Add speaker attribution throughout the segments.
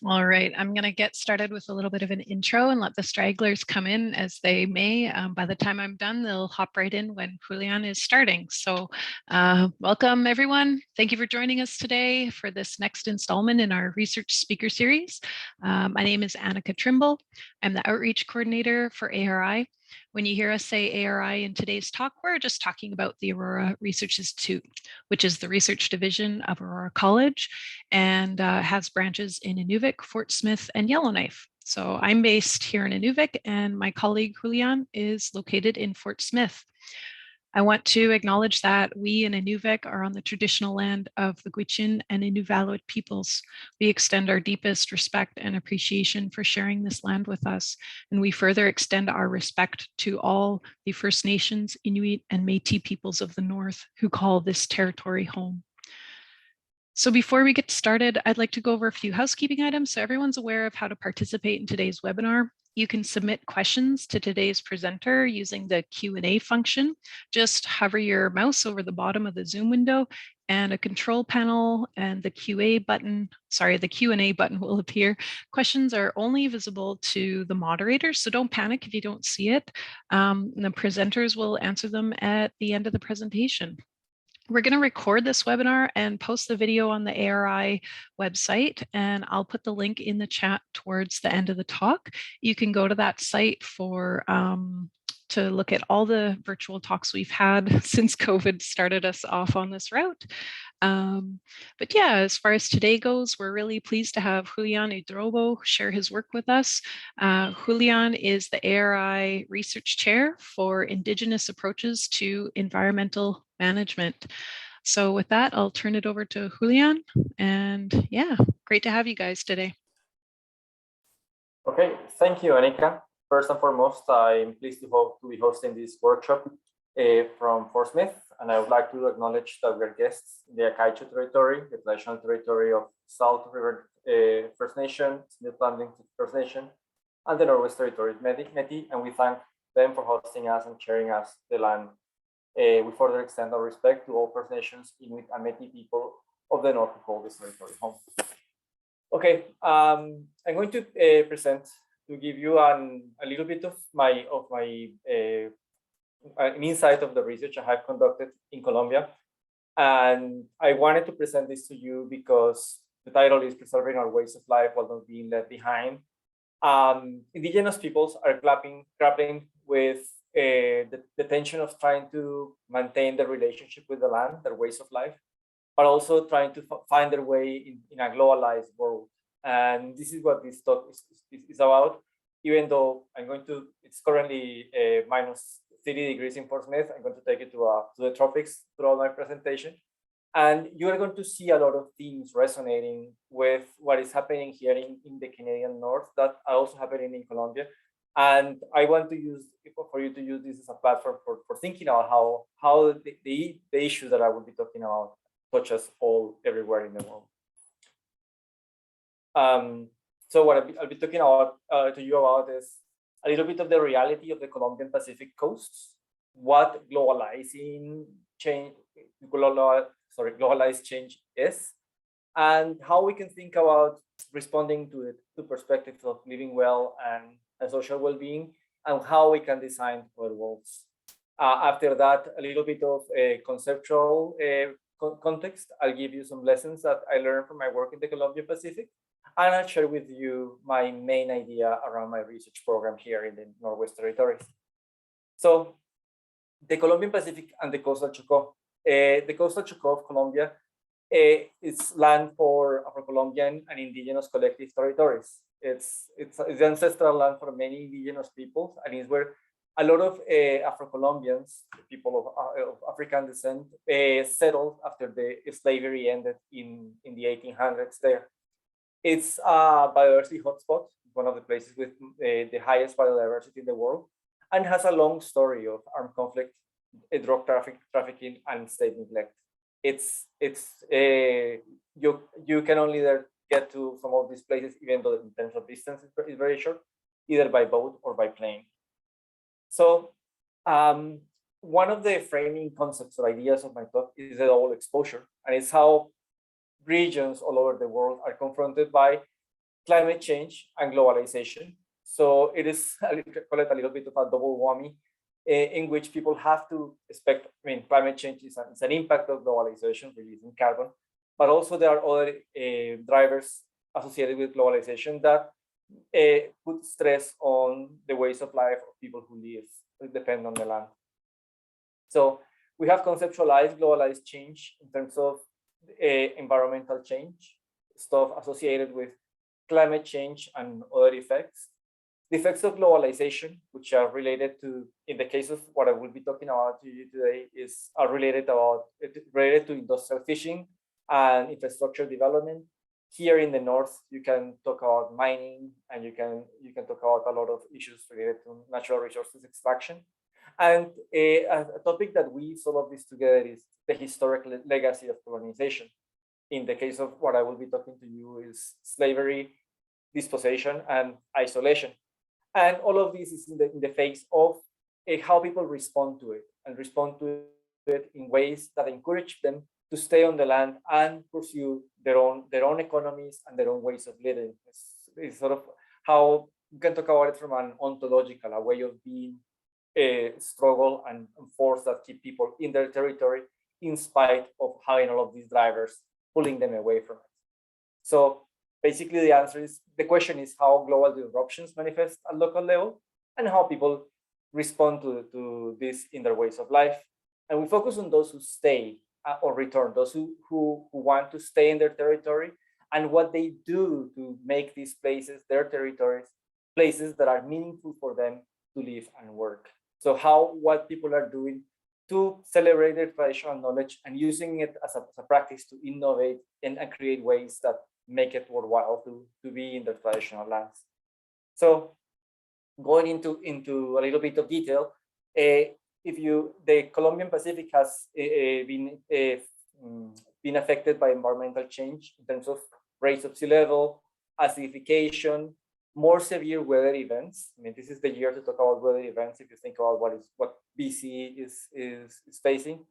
Speaker 1: All right, I'm going to get started with a little bit of an intro and let the stragglers come in as they may. By the time I'm done, they'll hop right in when Julian is starting. So welcome, everyone. Thank you for joining us today for this next installment in our research speaker series. My name is Annika Trimble. I'm the outreach coordinator for ARI. When you hear us say ARI in today's talk, we're just talking about the Aurora Research Institute, which is the research division of Aurora College and has branches in Inuvik, Fort Smith, and Yellowknife. So I'm based here in Inuvik, and my colleague Julian is located in Fort Smith. I want to acknowledge that we in Inuvik are on the traditional land of the Gwich'in and Inuvialuit peoples. We extend our deepest respect and appreciation for sharing this land with us, and we further extend our respect to all the First Nations, Inuit, and Métis peoples of the North who call this territory home. So before we get started, I'd like to go over a few housekeeping items so everyone's aware of how to participate in today's webinar. You can submit questions to today's presenter using the Q&A function. Just hover your mouse over the bottom of the Zoom window and a control panel and the Q&A button will appear. Questions are only visible to the moderator, so don't panic if you don't see it. The presenters will answer them at the end of the presentation. We're going to record this webinar and post the video on the ARI website, and I'll put the link in the chat towards the end of the talk. You can go to that site for to look at all the virtual talks we've had since COVID started us off on this route. But yeah, as far as today goes, we're really pleased to have Julian Udrobo share his work with us. Julian is the ARI Research Chair for Indigenous Approaches to Environmental Management. So with that, I'll turn it over to Julian. And yeah, great to have you guys today.
Speaker 2: Okay, thank you, Annika. First and foremost, I'm pleased to be hosting this workshop from Fort Smith, and I would like to acknowledge that we are guests in the Akaicho territory, the traditional territory of South River First Nation, Smith Landing First Nation, and the Northwest Territory Métis, and we thank them for hosting us and sharing us the land. We further extend our respect to all First Nations, Inuit, and Métis people of the North who call this territory home. Okay, I'm going to present to give you a little bit of an insight of the research I have conducted in Colombia. And I wanted to present this to you because the title is Preserving Our Ways of Life While Not Being Left Behind. Indigenous peoples are grappling with the tension of trying to maintain their relationship with the land, their ways of life, but also trying to find their way in a globalized world. And this is what this talk is about. Even though it's currently minus 30 degrees in Fort Smith, I'm going to take it to the tropics throughout my presentation. And you're going to see a lot of themes resonating with what is happening here in the Canadian North that are also happening in Colombia. And I want to for you to use this as a platform for thinking about how the issues that I will be talking about touch us all everywhere in the world. So what I'll be talking about to you about is a little bit of the reality of the Colombian Pacific coasts, what globalized change is, and how we can think about responding to it, to perspectives of living well and social well-being, and how we can design our worlds. After that, a little bit of a conceptual context. I'll give you some lessons that I learned from my work in the Colombian Pacific, and I'll share with you my main idea around my research program here in the Northwest Territories. So, the Colombian Pacific and the coastal Chocó. The coastal Chocó of Colombia is land for Afro-Colombian and indigenous collective territories. It's the ancestral land for many indigenous peoples, and it's where a lot of Afro-Colombians, people of African descent, settled after the slavery ended in the 1800s there. It's a biodiversity hotspot, one of the places with the highest biodiversity in the world, and has a long story of armed conflict, drug trafficking, and state neglect. You can only get to some of these places, even though in terms of distance is very short, either by boat or by plane. So one of the framing concepts or ideas of my talk is the double exposure, and it's how regions all over the world are confronted by climate change and globalization. So it is, I call it a little bit of a double whammy, in which people have to expect. I mean, climate change is an impact of globalization, releasing carbon, but also there are other drivers associated with globalization that put stress on the ways of life of people who depend on the land. So we have conceptualized globalized change in terms of environmental change, stuff associated with climate change and other effects. The effects of globalization, which are related to, in the case of what I will be talking about to you today, are related to industrial fishing and infrastructure development. Here in the north, you can talk about mining, and you can talk about a lot of issues related to natural resources extraction. And a topic that weaves all of this together is the historic legacy of colonization. In the case of what I will be talking to you is slavery, dispossession, and isolation. And all of this is in the face of how people respond to it, and respond to it in ways that encourage them to stay on the land and pursue their own economies and their own ways of living. It's sort of how you can talk about it from an ontological, a way of being, a struggle and force that keep people in their territory in spite of having all of these drivers pulling them away from it. So basically the question is how global disruptions manifest at local level and how people respond to this in their ways of life. And we focus on those who stay or return, those who want to stay in their territory, and what they do to make these places, their territories, places that are meaningful for them to live and work. So what people are doing to celebrate their traditional knowledge and using it as a practice to innovate and create ways that make it worthwhile to be in their traditional lands. So going into a little bit of detail, the Colombian Pacific has been affected by environmental change in terms of rise of sea level, acidification, more severe weather events. I mean, this is the year to talk about weather events if you think about what BC is facing,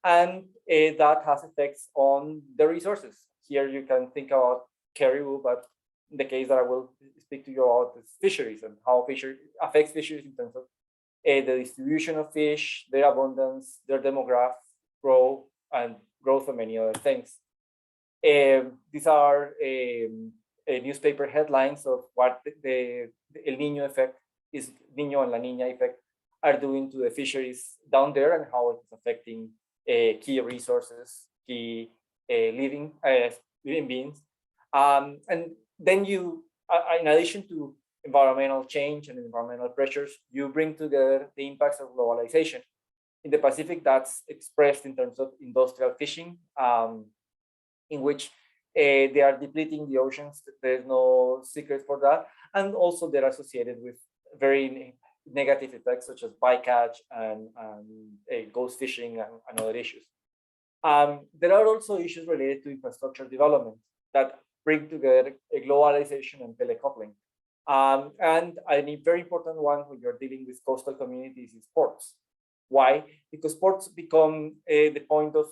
Speaker 2: and that has effects on the resources. Here you can think about caribou, but in the case that I will speak to you about is fisheries and how fisheries affects fisheries in terms of the distribution of fish, their abundance, their demographic growth, and growth of many other things. These are newspaper headlines of what the El Niño effect is, Niño and La Niña effect, are doing to the fisheries down there and how it is affecting key resources, key living beings. And then in addition to environmental change and environmental pressures, you bring together the impacts of globalization. In the Pacific, that's expressed in terms of industrial fishing, in which they are depleting the oceans. There's no secret for that. And also they're associated with very negative effects such as bycatch and ghost fishing and other issues. There are also issues related to infrastructure development that bring together globalization and telecoupling. And a very important one when you're dealing with coastal communities is ports. Why? Because ports become the point of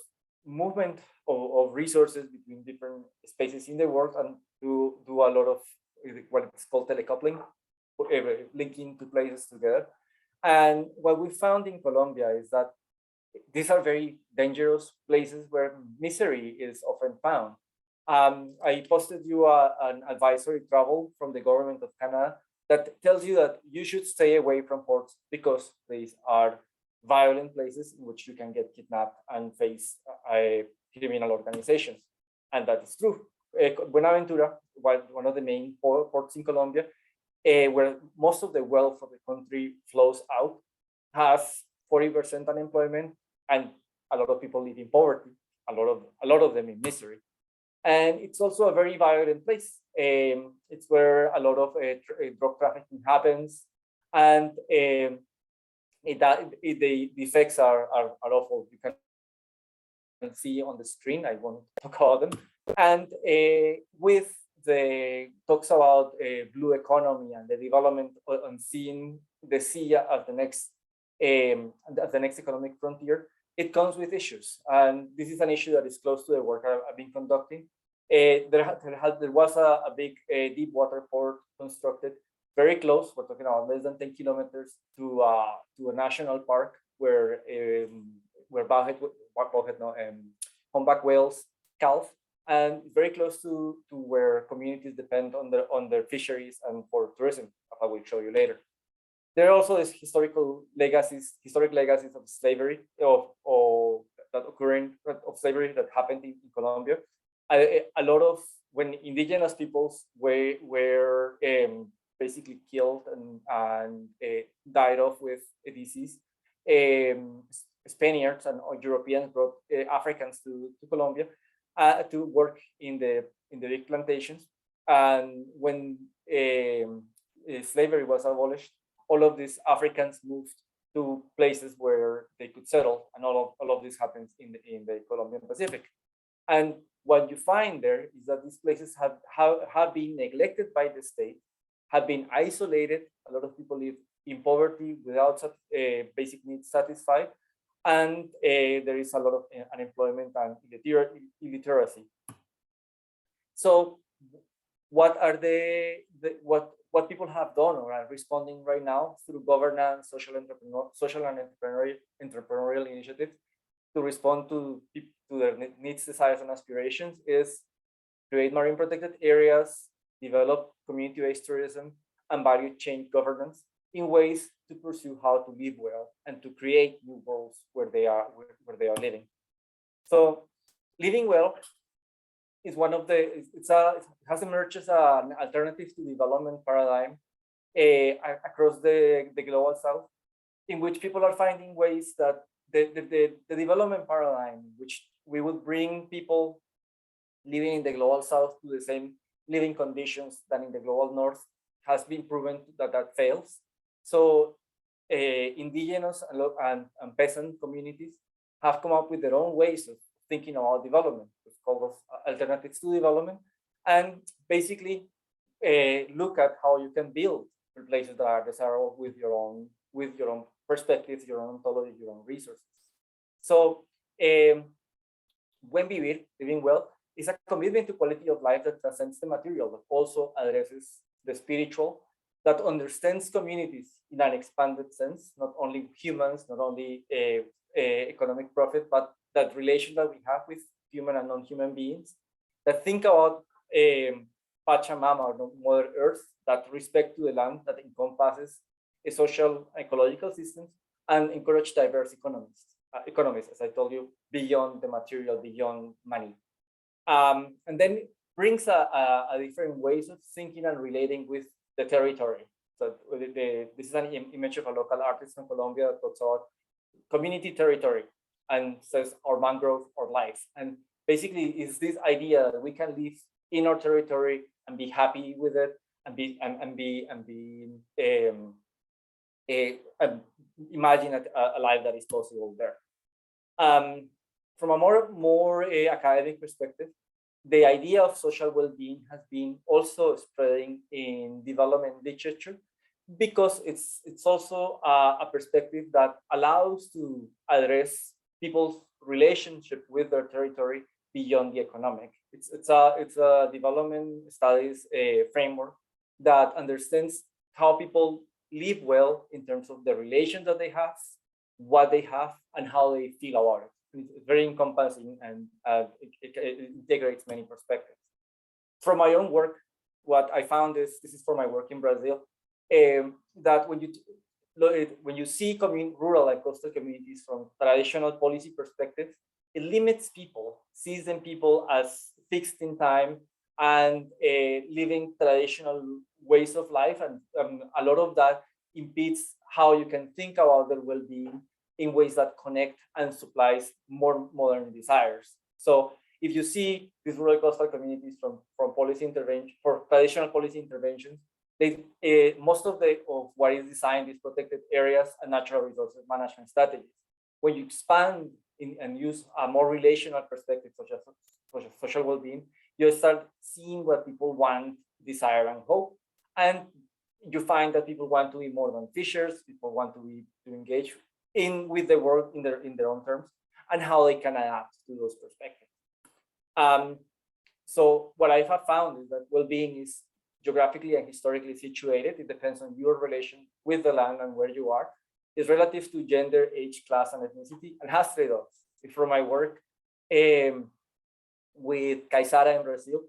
Speaker 2: movement of resources between different spaces in the world, and do a lot of what is called telecoupling, linking two places together. And what we found in Colombia is that these are very dangerous places where misery is often found. I posted you an advisory travel from the government of Canada that tells you that you should stay away from ports because these are violent places in which you can get kidnapped and face criminal organizations. And that is true. Buenaventura, one of the main ports in Colombia, where most of the wealth of the country flows out, has 40% unemployment, and a lot of people live in poverty, a lot of them in misery. And it's also a very violent place. It's where a lot of drug trafficking happens, and the effects are awful. You can see on the screen. I won't talk about them. And with the talks about blue economy and the development on seeing the sea as the next economic frontier, it comes with issues. And this is an issue that is close to the work I've been conducting. There was a big deep water port constructed very close. We're talking about less than 10 kilometers to a national park where humpback whales calve, and very close to where communities depend on their fisheries and for tourism, as I will show you later. There are also these historic legacies of slavery, of slavery that happened in Colombia. A lot of when indigenous peoples were basically killed and died off with a disease, Spaniards and Europeans brought Africans to Colombia to work in the big plantations. And when slavery was abolished, all of these Africans moved to places where they could settle, and all of this happens in the Colombian Pacific. And what you find there is that these places have been neglected by the state, have been isolated. A lot of people live in poverty without basic needs satisfied, and there is a lot of unemployment and illiteracy. So, what are what people have done or are responding right now through governance, social and entrepreneurial initiatives to respond to their needs, desires, and aspirations is create marine protected areas, develop community-based tourism, and value chain governance in ways to pursue how to live well and to create new worlds where they are living. So, living well is one of it has emerged as an alternative to development paradigm across the global south, in which people are finding ways that the development paradigm, which we would bring people living in the global south to the same living conditions than in the global north, has been proven that fails. So indigenous and peasant communities have come up with their own ways of thinking about development. It's called alternatives to development, and basically look at how you can build places that are desirable with your own perspectives, your own ontology, your own resources. So Buen Vivir, living well, is a commitment to quality of life that transcends the material, but also addresses the spiritual, that understands communities in an expanded sense, not only humans, not only economic profit, but that relation that we have with human and non-human beings, that think about Pachamama, or Mother Earth, that respect to the land, that encompasses a social ecological systems, and encourage diverse economies, as I told you, beyond the material, beyond money. And then brings a different ways of thinking and relating with the territory. So this is an image of a local artist from Colombia that talks about community territory and says our mangrove or life. And basically it's this idea that we can live in our territory and be happy with it and imagine a life that is possible there. From a more academic perspective, the idea of social well-being has been also spreading in development literature, because it's also a perspective that allows to address people's relationship with their territory beyond the economic. It's a development studies framework that understands how people live well in terms of the relations that they have, what they have, and how they feel about it. It's very encompassing, and it integrates many perspectives. From my own work, what I found is, this is for my work in Brazil, that when you see rural and coastal communities from traditional policy perspective, it limits people, sees them people as fixed in time and living traditional ways of life, and a lot of that impedes how you can think about their well-being in ways that connect and supplies more modern desires. So if you see these rural coastal communities from policy intervention, for traditional policy interventions, they most of what is designed is protected areas and natural resources management strategies. When you expand and use a more relational perspective, such as social well-being, you start seeing what people want, desire, and hope, and you find that people want to be more than fishers. People want to engage with the world in their own terms, and how they can adapt to those perspectives. So what I have found is that well-being is geographically and historically situated. It depends on your relation with the land and where you are. It's relative to gender, age, class, and ethnicity, and has trade-offs. From my work with Caizara in Brazil,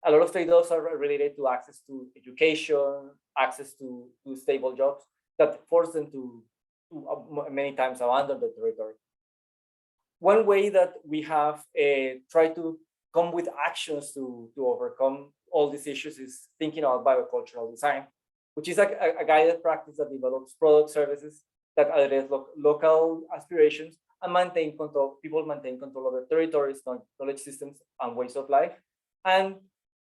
Speaker 2: a lot of trade-offs are related to access to education, access to stable jobs that force them to many times abandon the territory. One way that we have tried to come with actions to overcome all these issues is thinking about biocultural design, which is a guided practice that develops product services that address local aspirations and maintain control. People maintain control over territories, knowledge systems, and ways of life, and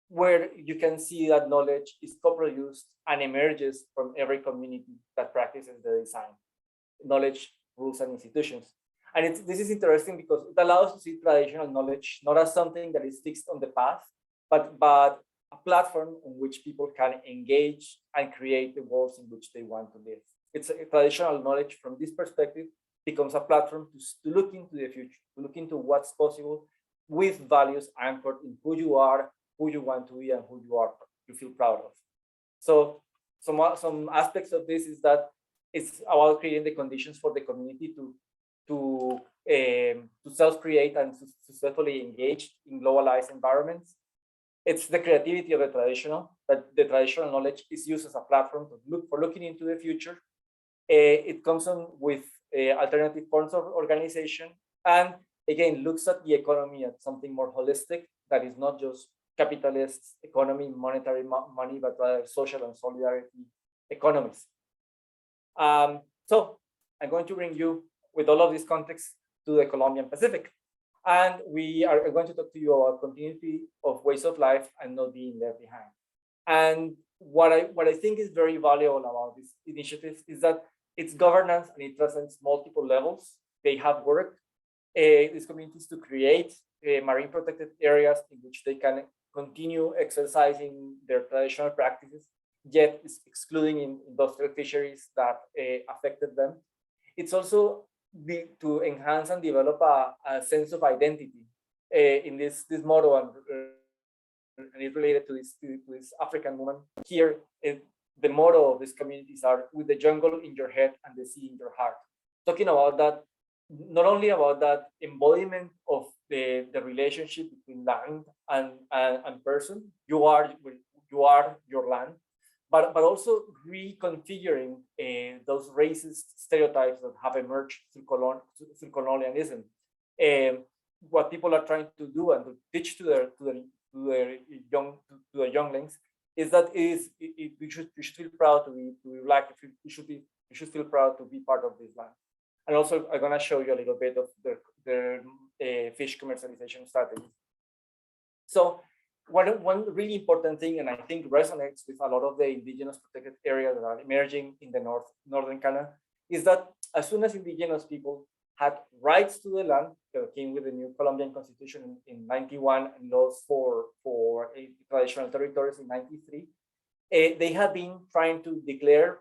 Speaker 2: where you can see that knowledge is co-produced and emerges from every community that practices the design, knowledge, rules, and institutions. And this is interesting because it allows us to see traditional knowledge not as something that is fixed on the past, but a platform on which people can engage and create the worlds in which they want to live. It's traditional knowledge from this perspective becomes a platform to look into the future, to look into what's possible with values anchored in who you are, who you want to be, and who you feel proud of. So some aspects of this is that it's about creating the conditions for the community to self-create and successfully engage in globalized environments. It's the creativity of the traditional, that the traditional knowledge is used as a platform for looking into the future. It comes on with alternative forms of organization, and again looks at the economy as something more holistic, that is not just capitalist economy, monetary money, but rather social and solidarity economies. So I'm going to bring you, with all of this context, to the Colombian Pacific. And we are going to talk to you about continuity of ways of life and not being left behind. And what I think is very valuable about this initiative is that its governance and it transcends multiple levels. They have worked these communities to create marine protected areas in which they can continue exercising their traditional practices, yet excluding industrial fisheries that affected them. It's also to enhance and develop a sense of identity in this model, and it's related to this African woman. Here, the motto of these communities are with the jungle in your head and the sea in your heart. Talking about that, not only about that embodiment of the relationship between land and person, you are your land, but also reconfiguring those racist stereotypes that have emerged through colonialism. What people are trying to do and to teach to the younglings is that you should feel proud to be black. You should feel proud to be part of this land. And also, I'm gonna show you a little bit of their fish commercialization strategy. So one really important thing, and I think resonates with a lot of the indigenous protected areas that are emerging in the northern Canada, is that as soon as indigenous people had rights to the land, that came with the new Colombian constitution in 91 and laws for traditional territories in 93, they have been trying to declare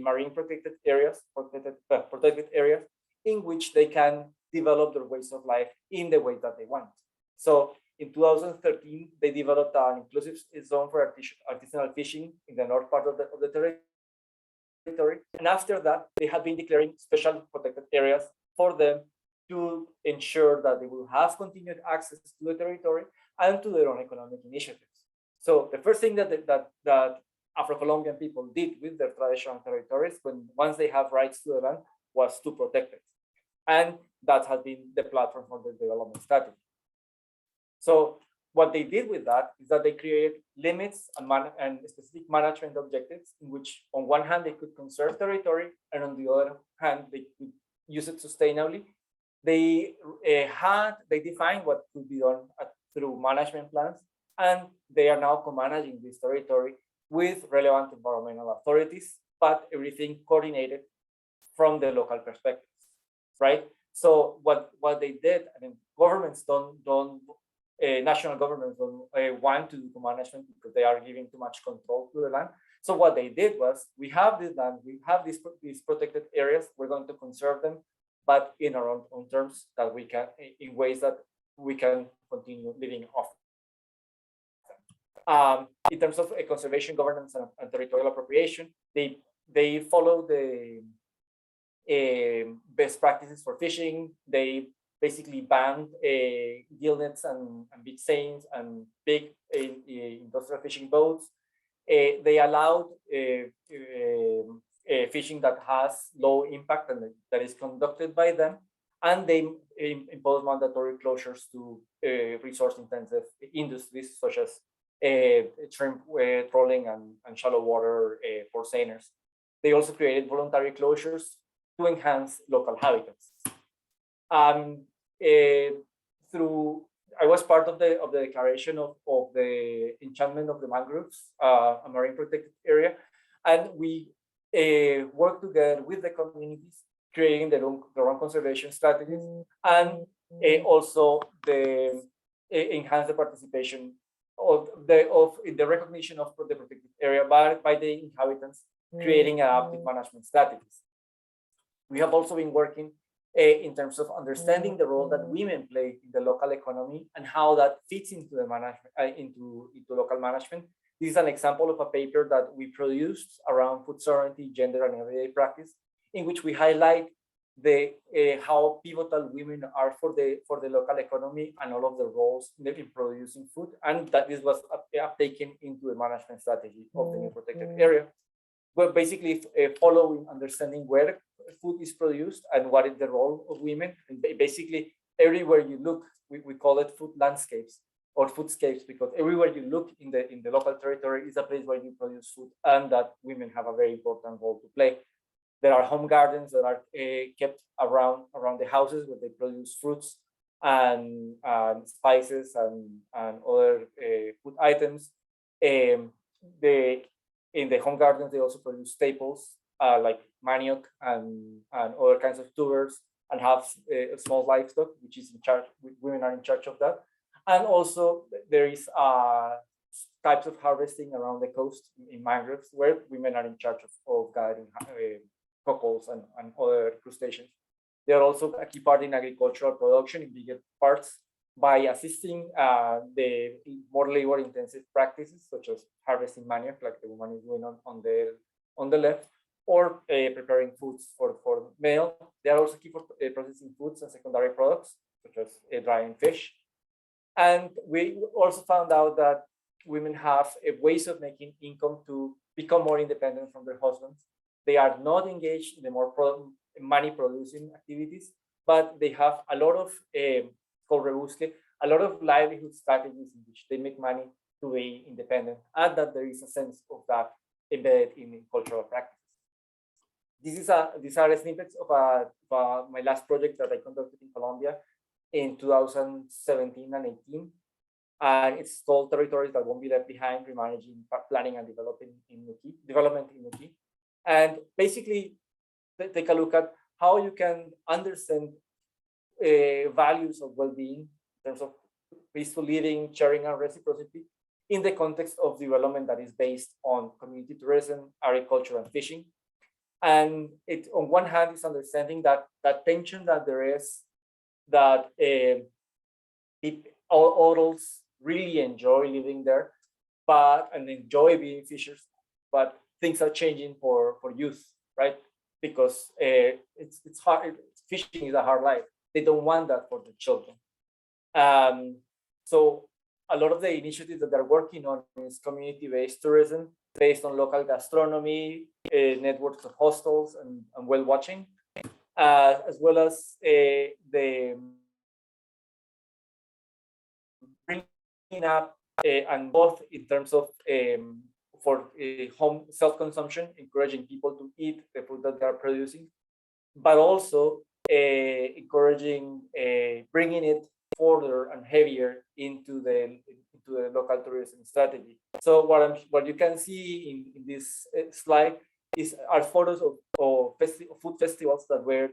Speaker 2: marine protected areas in which they can develop their ways of life in the way that they want. So in 2013, they developed an inclusive zone for artisanal fishing in the north part of the territory. And after that, they have been declaring special protected areas for them to ensure that they will have continued access to the territory and to their own economic initiatives. So the first thing that Afro-Colombian people did with their traditional territories, once they have rights to the land, was to protect it. And that has been the platform for the development strategy. So what they did with that is that they created limits and specific management objectives in which, on one hand, they could conserve territory, and on the other hand, they could use it sustainably. They defined what could be done through management plans, and they are now co-managing this territory with relevant environmental authorities, but everything coordinated from the local perspectives, right? So what they did, I mean, governments national governments don't want to do management because they are giving too much control to the land. So what they did was, we have this land, we have these protected areas, we're going to conserve them, but in our own terms, that we can, in ways that we can continue living off In terms of conservation, governance, and territorial appropriation, they follow the best practices for fishing. They basically banned gill nets and big seines and big industrial fishing boats. They allowed fishing that has low impact and that is conducted by them, and they impose mandatory closures to resource-intensive industries such as shrimp trawling and shallow water for seiners. They also created voluntary closures to enhance local habitats. Through I was part of the declaration of the enchantment of the mangroves, a marine protected area, and we worked together with the communities, creating their own conservation strategies, and also the enhance the participation of the recognition of the protected area by the inhabitants, creating adaptive management strategies. We have also been working in terms of understanding the role that women play in the local economy and how that fits into the management into local management. This is an example of a paper that we produced around food sovereignty, gender, and everyday practice, in which we highlight the how pivotal women are for the local economy and all of the roles in producing food, and that this was taken into the management strategy of the new protected area. But basically, following understanding where food is produced and what is the role of women, and basically everywhere you look, we call it food landscapes or foodscapes, because everywhere you look in the local territory is a place where you produce food, and that women have a very important role to play. There are home gardens that are kept around the houses where they produce fruits and spices and other food items. In the home gardens, they also produce staples like manioc and other kinds of tubers, and have small livestock, which is in charge. Women are in charge of that. And also there is types of harvesting around the coast in mangroves, where women are in charge of gathering cockles and other crustaceans. They are also a key part in agricultural production in bigger parts by assisting the more labor-intensive practices, such as harvesting manioc, like the woman is doing on the left, or preparing foods for meal. They are also key for processing foods and secondary products, such as drying fish. And we also found out that women have ways of making income to become more independent from their husbands. They are not engaged in the more money-producing activities, but they have a lot of called rebusque, a lot of livelihood strategies in which they make money to be independent, and that there is a sense of that embedded in cultural practices. These are snippets of my last project that I conducted in Colombia in 2017 and 18. And it's called Territorial that won't be left behind, remanaging planning and development in Nuki. And basically, take a look at how you can understand values of well-being in terms of peaceful living, sharing, and reciprocity in the context of development that is based on community tourism, agriculture, and fishing. And it, on one hand, is understanding that tension that there is, that adults really enjoy living there, and enjoy being fishers, but things are changing for youth, right? Because it's hard. Fishing is a hard life. They don't want that for the children. So a lot of the initiatives that they're working on is community-based tourism based on local gastronomy, networks of hostels, and whale watching, as well as the bringing up and both in terms of for home self-consumption, encouraging people to eat the food that they are producing, but also encouraging bringing it further and heavier into the local tourism strategy. So what you can see in this slide are photos of food festivals that were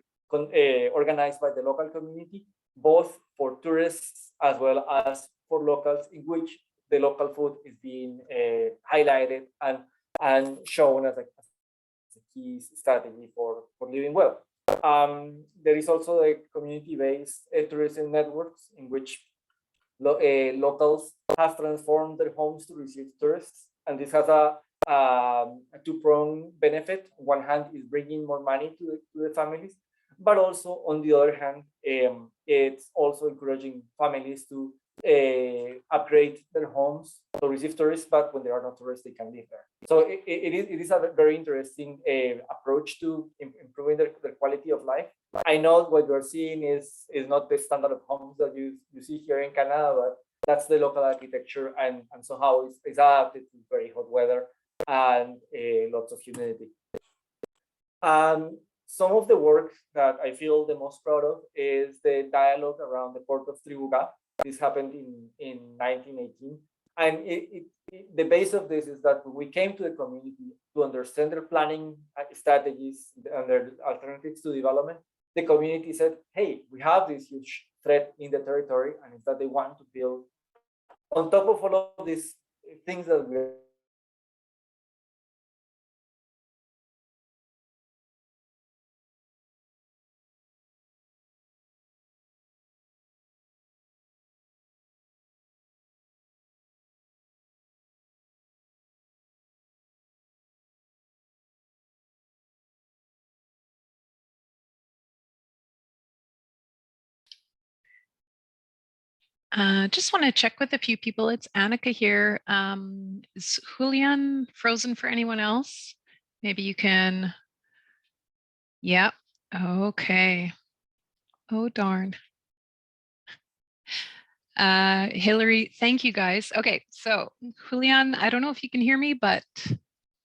Speaker 2: organized by the local community, both for tourists as well as for locals, in which the local food is being highlighted and shown as a key strategy for living well. There is also a community-based tourism networks in which locals have transformed their homes to receive tourists, and this has a two-pronged benefit. On one hand, is bringing more money to the families, but also on the other hand, it's also encouraging families to upgrade their homes to receive tourists, but when there are no tourists, they can live there. So it is a very interesting approach to improving their quality of life. I know what you're seeing is not the standard of homes that you see here in Canada, but that's the local architecture and somehow it's adapted to very hot weather and lots of humidity. Some of the work that I feel the most proud of is the dialogue around the port of Tribuga. This happened in 1918. And the base of this is that when we came to the community to understand their planning strategies and their alternatives to development, the community said, hey, we have this huge threat in the territory, and it's that they want to build on top of all of these things that we're
Speaker 1: just want to check with a few people. It's Annika here. Is Julian frozen for anyone else? Maybe you can. Yeah. Okay. Oh, darn. Hillary, thank you guys. Okay, so Julian, I don't know if you can hear me, but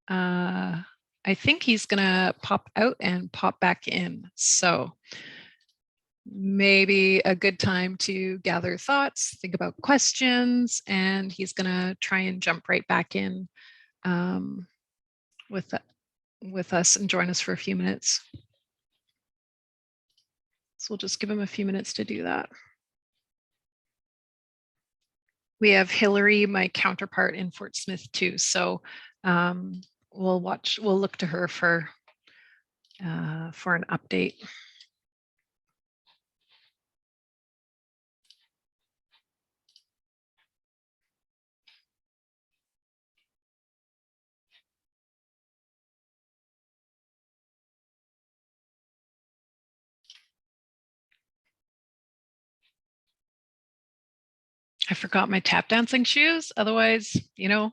Speaker 1: I think he's gonna pop out and pop back in. So maybe a good time to gather thoughts, think about questions, and he's gonna try and jump right back in with us and join us for a few minutes. So we'll just give him a few minutes to do that. We have Hillary, my counterpart in Fort Smith too. So we'll look to her for an update. I forgot my tap dancing shoes. Otherwise, you know.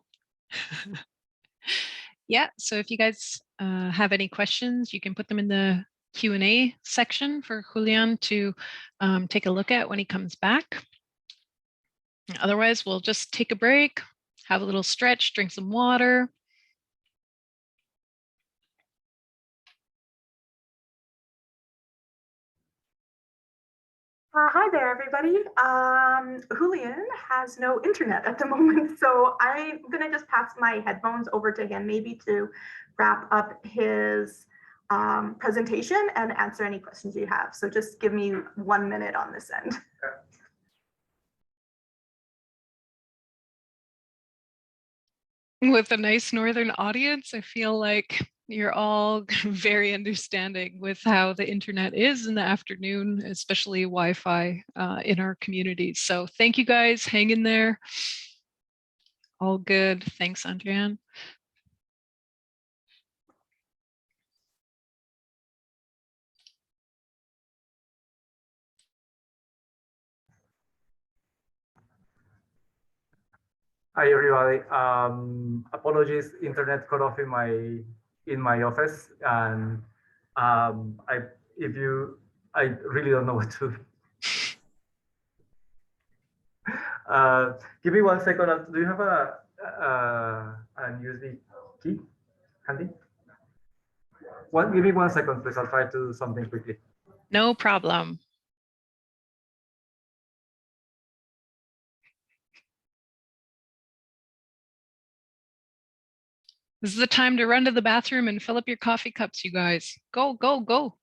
Speaker 1: Yeah, so if you guys have any questions, you can put them in the Q&A section for Julian to take a look at when he comes back. Otherwise, we'll just take a break, have a little stretch, drink some water.
Speaker 3: Hi there, everybody. Julian has no internet at the moment, so I'm going to just pass my headphones over to him, maybe to wrap up his presentation and answer any questions you have. So just give me 1 minute on this end.
Speaker 1: With a nice northern audience, I feel like you're all very understanding with how the internet is in the afternoon, especially Wi-Fi in our community. So thank you guys, hang in there. All good. Thanks, Andrian.
Speaker 4: Hi everybody. Apologies, internet cut off in my office, and I really don't know what to. Give me 1 second. Do you have an USB key handy? Give me 1 second, please. I'll try to do something quickly.
Speaker 1: No problem. This is the time to run to the bathroom and fill up your coffee cups, you guys. Go, go, go.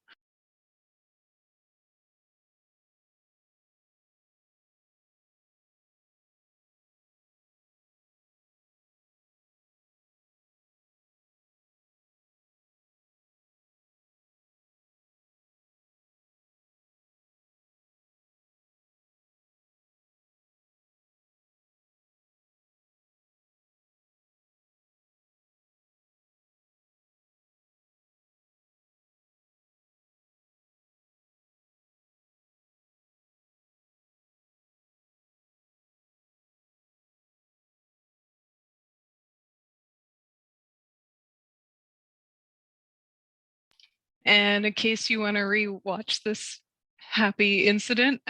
Speaker 1: And in case you want to re-watch this happy incident,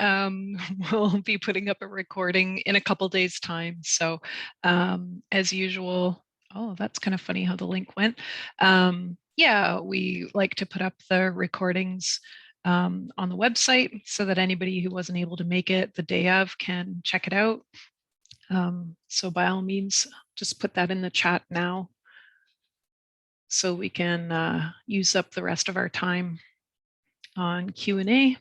Speaker 1: we'll be putting up a recording in a couple days' time. So as usual, oh, that's kind of funny how the link went. Yeah, we like to put up the recordings on the website so that anybody who wasn't able to make it the day of can check it out. So by all means, just put that in the chat now so we can use up the rest of our time on Q&A.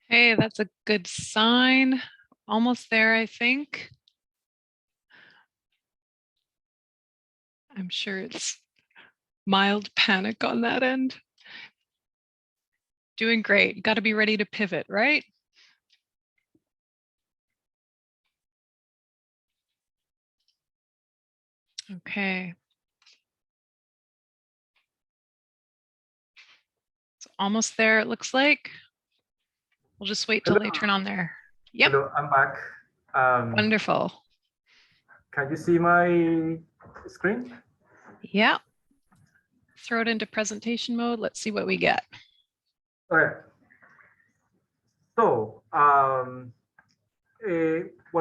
Speaker 1: Hey, that's a good sign. Almost there, I think. I'm sure it's mild panic on that end. Doing great. Got to be ready to pivot, right? Okay. It's almost there, it looks like. We'll just wait till they turn on there. Yep.
Speaker 4: Hello, I'm back.
Speaker 1: Wonderful.
Speaker 4: Can you see my screen?
Speaker 1: Yeah. Throw it into presentation mode. Let's see what we get.
Speaker 4: Okay. So one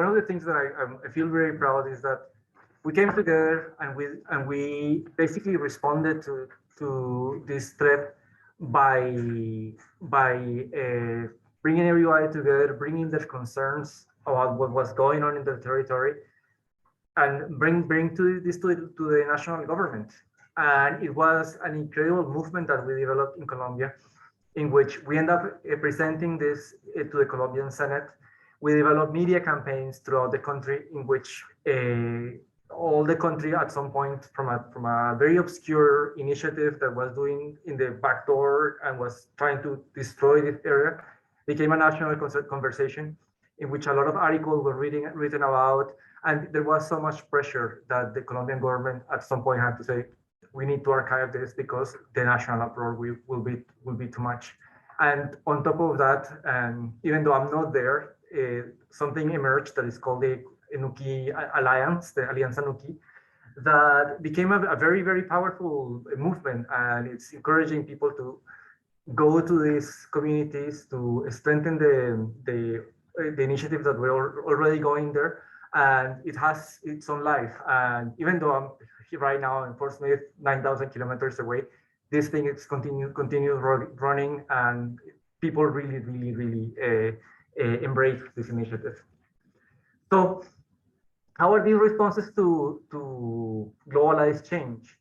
Speaker 4: of the things that I feel very proud is that we came together and we basically responded to this threat by bringing everybody together, bringing their concerns about what was going on in the territory, and bring this to the national government. And it was an incredible movement that we developed in Colombia, in which we end up presenting this to the Colombian Senate. We developed media campaigns throughout the country in which all the country at some point from a very obscure initiative that was doing in the back door and was trying to destroy this area became a national conversation in which a lot of articles were written about, and there was so much pressure that the Colombian government at some point had to say, we need to archive this because the national uproar will be too much. And on top of that, and even though I'm not there, something emerged that is called the Nuki Alliance, the Alianza Nuki, that became a very, very powerful movement. And it's encouraging people to go to these communities to strengthen the initiatives that were already going there. And it has its own life. And even though I'm right now, unfortunately, 9,000 kilometers away, this thing is continue running, and people really embrace this initiative. So how are these responses to globalized change?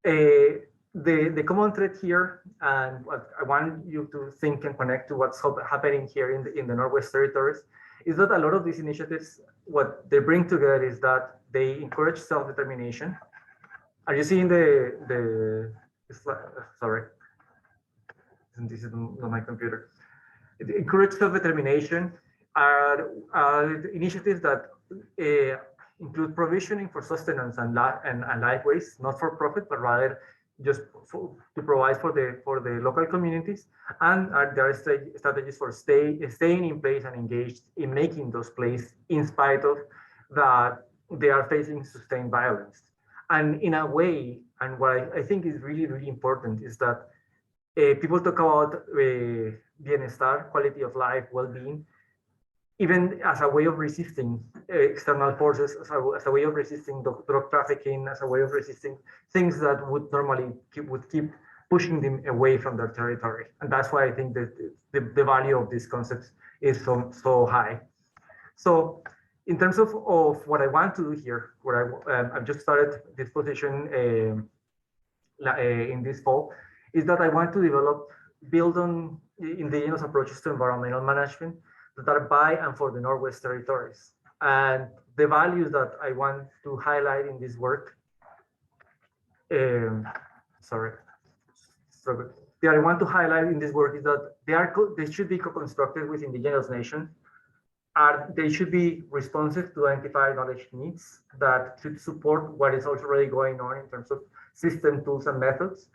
Speaker 4: The common thread here, and what I want you to think and connect to what's happening here in the Northwest Territories, is that a lot of these initiatives, what they bring together is that they encourage self-determination. Are you seeing sorry, this is not my computer. It encourage self-determination are initiatives that include provisioning for sustenance and lifeways, not for profit, but rather just to provide for the local communities, and there are strategies for staying in place and engaged in making those places in spite of that they are facing sustained violence. And in a way, and what I think is really important is that people talk about bienestar, quality of life, well-being, even as a way of resisting external forces, as a way of resisting drug trafficking, as a way of resisting things that would normally keep pushing them away from their territory. And that's why I think that the value of these concepts is so high. So in terms of what I want to do here, I've just started this position in this fall, is that I want to develop build on indigenous approaches to environmental management that are by and for the Northwest Territories. And the values that I want to highlight in this work, that I want to highlight in this work is that they should be co-constructed with indigenous nations. They should be responsive to identify knowledge needs that should support what is already going on in terms of system, tools, and methods.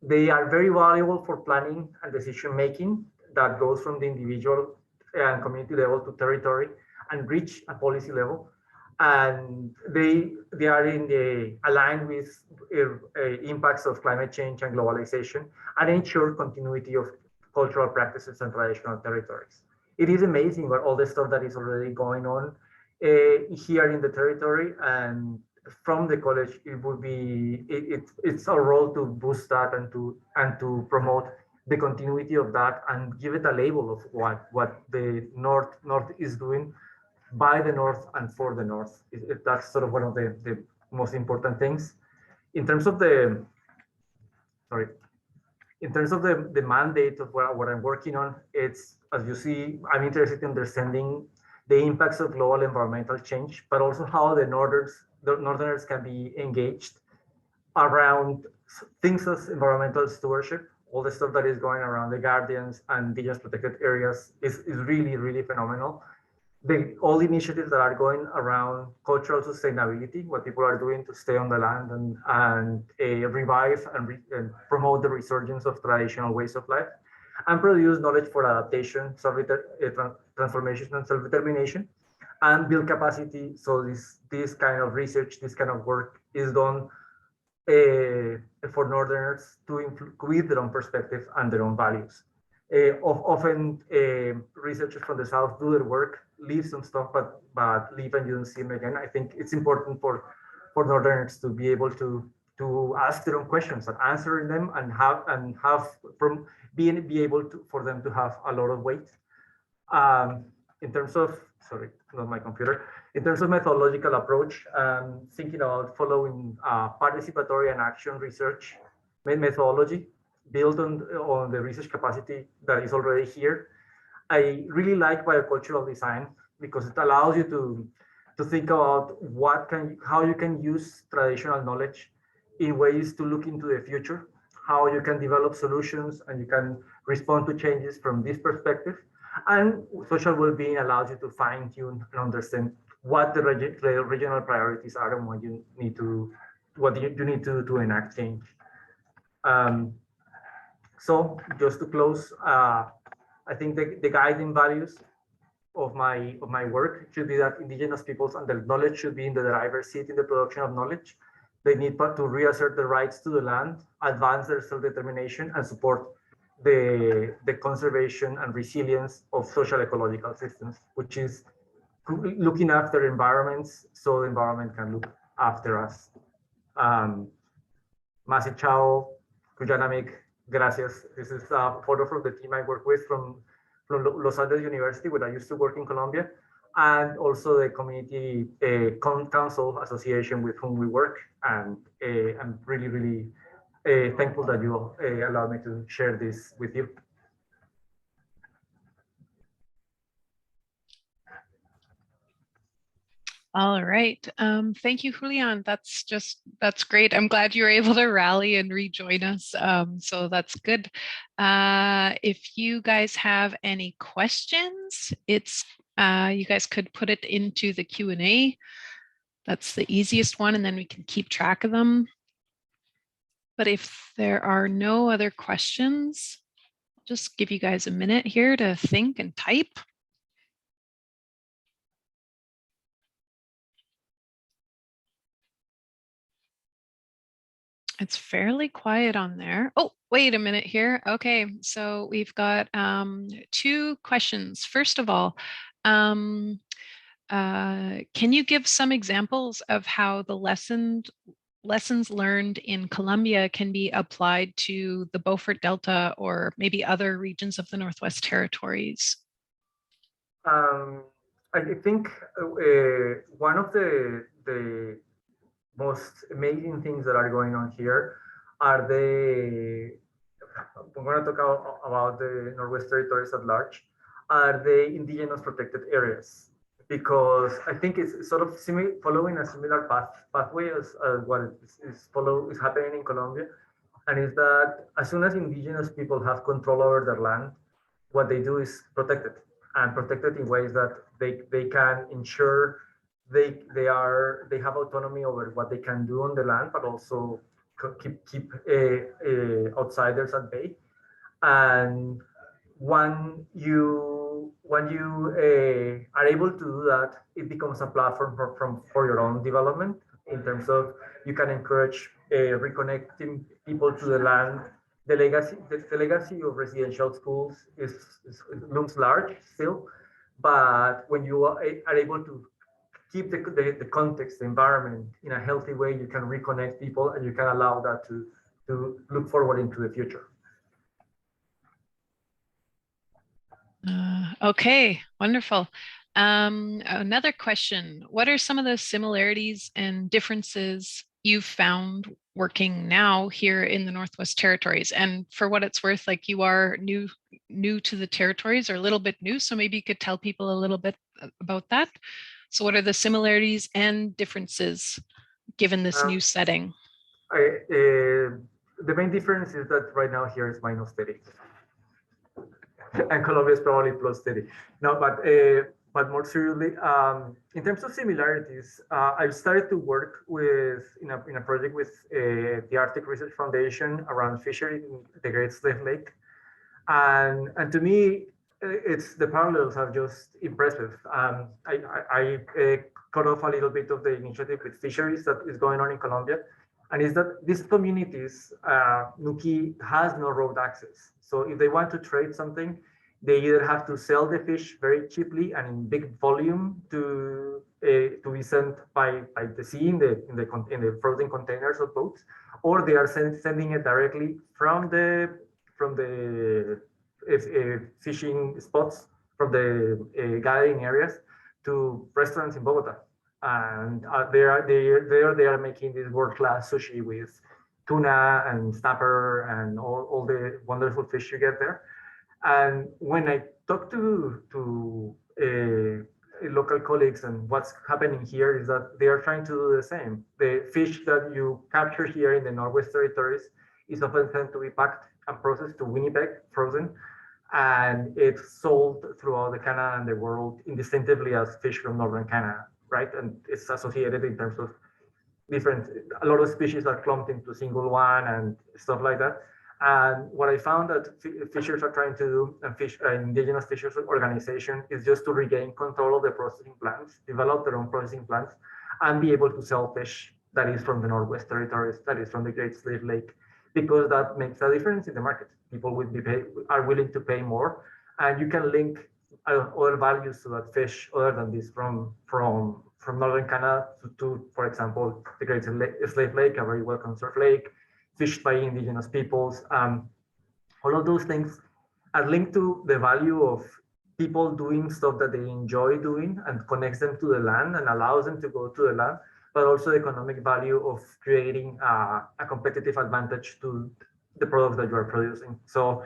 Speaker 4: They are very valuable for planning and decision making that goes from the individual and community level to territory and reach a policy level. And they are aligned with impacts of climate change and globalization and ensure continuity of cultural practices and traditional territories. It is amazing what all the stuff that is already going on here in the territory, and from the college, it would be it's our role to boost that and to promote the continuity of that and give it a label of what the North is doing by the North and for the North. That's sort of one of the most important things. In terms of the mandate of what I'm working on, it's, as you see, I'm interested in understanding the impacts of global environmental change, but also how the Northerners can be engaged around things as environmental stewardship. All the stuff that is going around the guardians and indigenous protected areas is really, really phenomenal. All the initiatives that are going around cultural sustainability, what people are doing to stay on the land and revive and promote the resurgence of traditional ways of life, and produce knowledge for adaptation, transformation, and self-determination, and build capacity. So this kind of research, this kind of work is done for Northerners with their own perspective and their own values. Often researchers from the South do their work, leave some stuff, but leave and you don't see them again. I think it's important for Northerners to be able to ask their own questions and answer them and be able to for them to have a lot of weight. In terms of, sorry, not my computer. In terms of methodological approach, thinking about following participatory and action research methodology built on the research capacity that is already here. I really like biocultural design because it allows you to think about how you can use traditional knowledge in ways to look into the future, how you can develop solutions and you can respond to changes from this perspective. And social well-being allows you to fine-tune and understand what the regional priorities are and what you need to enact change. So just to close, I think the guiding values of my work should be that indigenous peoples and their knowledge should be in the driver's seat in the production of knowledge. They need to reassert the rights to the land, advance their self-determination, and support the conservation and resilience of social ecological systems, which is looking after environments so the environment can look after us. Masi Chow, Kujanamik, gracias. This is a photo from the team I work with from Los Andes University, where I used to work in Colombia, and also the community council association with whom we work. And I'm really, really thankful that you allowed me to share this with you.
Speaker 1: All right. Thank you, Julian. That's great. I'm glad you were able to rally and rejoin us. So that's good. If you guys have any questions, you guys could put it into the Q&A. That's the easiest one, and then we can keep track of them. But if there are no other questions, I'll just give you guys a minute here to think and type. It's fairly quiet on there. Oh, wait a minute here. Okay, so we've got 2 questions. First of all, can you give some examples of how the lessons learned in Colombia can be applied to the Beaufort Delta or maybe other regions of the Northwest Territories?
Speaker 4: I think one of the most amazing things that are going on here are the I'm going to talk about the Northwest Territories at large, are the indigenous protected areas, because I think it's sort of following a similar pathway as what is happening in Colombia, and is that as soon as indigenous people have control over their land, what they do is protect it, and protect it in ways that they can ensure they have autonomy over what they can do on the land, but also keep outsiders at bay. And when you are able to do that, it becomes a platform for your own development, in terms of you can encourage reconnecting people to the land. The legacy of residential schools looms large still, but when you are able to keep the context, the environment in a healthy way, you can reconnect people, and you can allow that to look forward into the future.
Speaker 1: Okay, wonderful. Another question. What are some of the similarities and differences you've found working now here in the Northwest Territories? And for what it's worth, like, you are new to the territories, or a little bit new, so maybe you could tell people a little bit about that. So what are the similarities and differences given this new setting?
Speaker 4: The main difference is that right now here is -30. And Colombia is probably +30. No, but more seriously, in terms of similarities, I've started to work in a project with the Arctic Research Foundation around fisheries in the Great Slave Lake, and to me, it's the parallels are just impressive. I cut off a little bit of the initiative with fisheries that is going on in Colombia, and is that these communities, Nuki has no road access. So if they want to trade something, they either have to sell the fish very cheaply and in big volume to be sent by the sea in the frozen containers of boats, or they are sending it directly from the fishing spots, from the gathering areas, to restaurants in Bogota. And they are making this world-class sushi with tuna and snapper and all the wonderful fish you get there. And when I talk to local colleagues, and what's happening here is that they are trying to do the same. The fish that you capture here in the Northwest Territories is often sent to be packed and processed to Winnipeg, frozen, and it's sold throughout the Canada and the world indistinctively as fish from Northern Canada, right? And it's associated in terms of a lot of species are clumped into a single one and stuff like that. And what I found that fishers are trying to do, and indigenous fishers organization, is just to regain control of the processing plants, develop their own processing plants, and be able to sell fish that is from the Northwest Territories, that is from the Great Slave Lake, because that makes a difference in the market. People are willing to pay more, and you can link other values to that fish other than this from Northern Canada to, for example, the Great Slave Lake, a very well conserved lake, fished by indigenous peoples. All of those things are linked to the value of people doing stuff that they enjoy doing and connects them to the land and allows them to go to the land, but also the economic value of creating a competitive advantage to the products that you are producing. So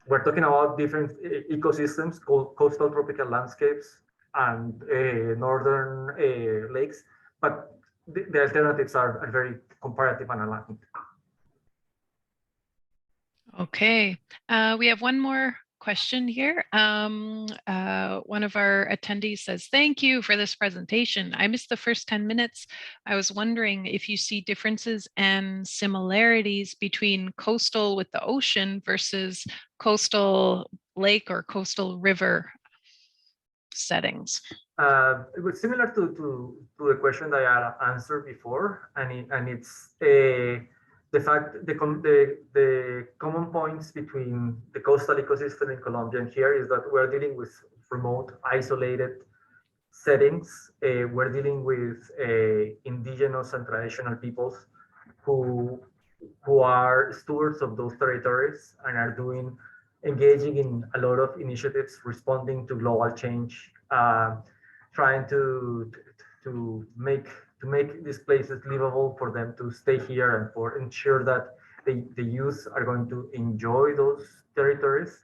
Speaker 4: we're talking about different ecosystems, coastal tropical landscapes and northern lakes, but the alternatives are very comparative and aligned.
Speaker 1: Okay, we have one more question here. One of our attendees says, "Thank you for this presentation. I missed the first 10 minutes. I was wondering if you see differences and similarities between coastal with the ocean versus coastal lake or coastal river settings."
Speaker 4: It was similar to the question that I answered before, and it's the fact the common points between the coastal ecosystem in Colombia and here is that we're dealing with remote, isolated settings. We're dealing with indigenous and traditional peoples who are stewards of those territories and are engaging in a lot of initiatives responding to global change, trying to make these places livable for them to stay here and for ensure that the youth are going to enjoy those territories.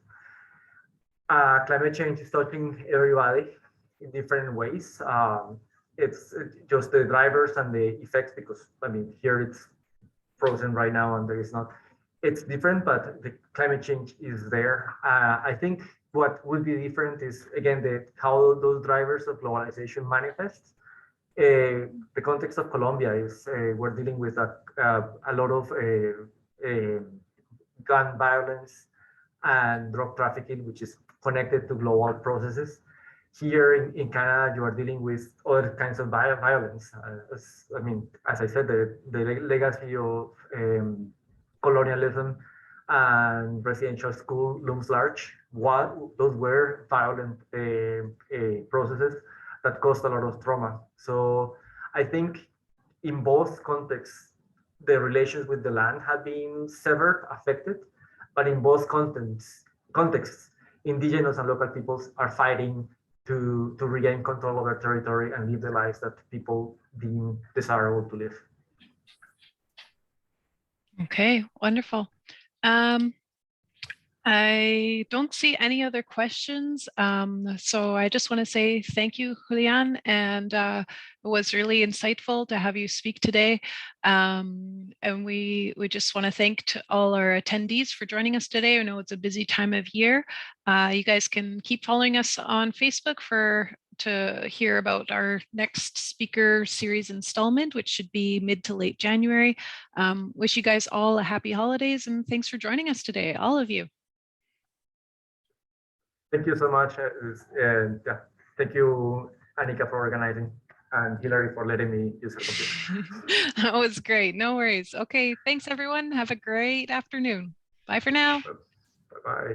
Speaker 4: Climate change is touching everybody in different ways. It's just the drivers and the effects, because I mean, here it's frozen right now and there is not. It's different, but the climate change is there. I think what would be different is, again, how those drivers of globalization manifest. The context of Colombia is we're dealing with a lot of gun violence and drug trafficking, which is connected to global processes. Here in Canada, you are dealing with other kinds of violence. As I said, the legacy of colonialism and residential school looms large. Those were violent processes that caused a lot of trauma. So I think in both contexts, the relations with the land have been severed, affected, but in both contexts, indigenous and local peoples are fighting to regain control of their territory and live the lives that people deem desirable to live.
Speaker 1: Okay, wonderful. I don't see any other questions. So I just want to say thank you, Julian, and it was really insightful to have you speak today. And we just want to thank to all our attendees for joining us today. I know it's a busy time of year. You guys can keep following us on Facebook to hear about our next speaker series installment, which should be mid to late January. Wish you guys all a happy holidays, and thanks for joining us today, all of you.
Speaker 4: Thank you so much. Thank you, Annika, for organizing, and Hillary for letting me use her computer.
Speaker 1: That was great. No worries. Okay, thanks everyone. Have a great afternoon. Bye for now.
Speaker 4: Bye-bye.